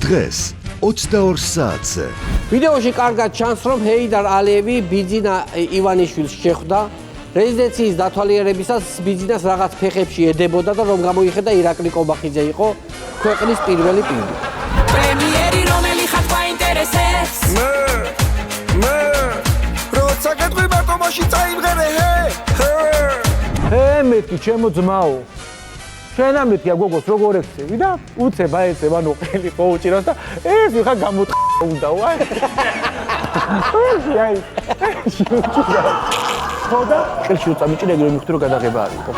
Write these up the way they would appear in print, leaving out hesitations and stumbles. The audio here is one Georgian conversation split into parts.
დღეს 22 საათზე. ვიდეოში კარგად ჩანს, რომ ჰეიდარ ალიევი ბიძინა ივანიშვილს შეხვდა. რეზიდენციის დათვალიერებისას ბიძინას რაღაც ფეხებში ედებოდა და რომ გამოიხედა ირაკლი კობახიძე იყო ქვეყნის პირველი პირი. პრემიერი რომელი ხარ გვაინტერესებს? მე როცა გეტყვი მარტომაში წაიმღერე მეთქი ჩემო ძმაო შენამეთქია გოგოს როგორ ექცევი და უცებ აეცებ ანუ ყელი პოუჭიროს და ეს ხა გამოწყდა უნდაო აი აი ხოდა ხელში უწამიჭირე ეგრე მიხდი რომ გადაღება არისო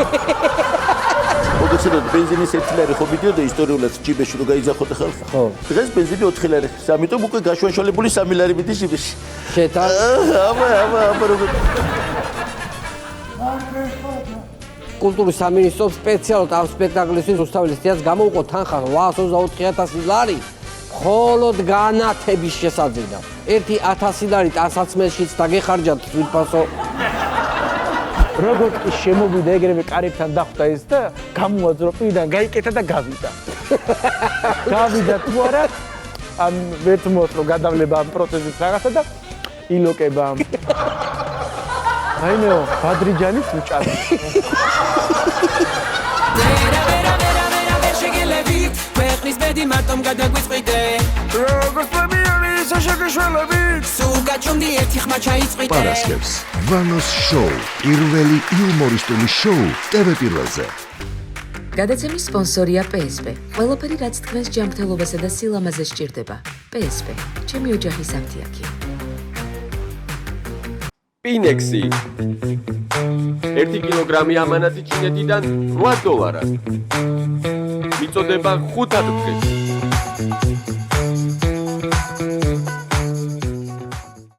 მოგეცადოთ ბენზინის 1 ლარი ხო მიდიოდა ისტორიულად ჯიბეში რომ გაიძახოთ ხალხს ხო დღეს ბენზინი 4 ლარი ამიტომ უკვე გაშვანშვალებული 3 ლარი მიდის ჯიბეში შეთან აბა როგორ კულტურის სამინისტრომ სპეციალურად ამ სპექტაკლისთვის რუსთაველის თეატრს გამოუყო თანხა 824,000 ლარი მხოლოდ განათების შესაძლებლად. 1,000 ლარი ტანსაცმელშიც დაგეხარჯათ თვითფასო. როგორც კი შემოვიდა ეგრევე კარებთან დახვდა ეს და გამოაძრო პირიდან გაიკეთა და გავიდა. გავიდა თუ არა ამ ვეთმოს რომ გადავლება ამ პროცესის რაღაცა და ილოკება. აინეო ბადრიჯანის უჭადა. ქვეყნის ბედი მარტომ გადაგვიწყვიდე როგორც პრემიერი ისე შეგეშველებით სულ გაჩვენდი ერთი ხმა ჩაიწყვიდე პარასკევს ვანოს შოუ პირველი იუმორისტული შოუ TV პირველზე. გადაცემის სპონსორია PSP. ყველაფერი რაც თქვენს ჯანმრთელობასა და სილამაზეს სჭირდება. PSP. ჩემი ოჯახის ამთიაქი. პინექსი 1 კილოგრამი ამანათი ჩინეთიდან $8. მიწოდება 5 დღეს.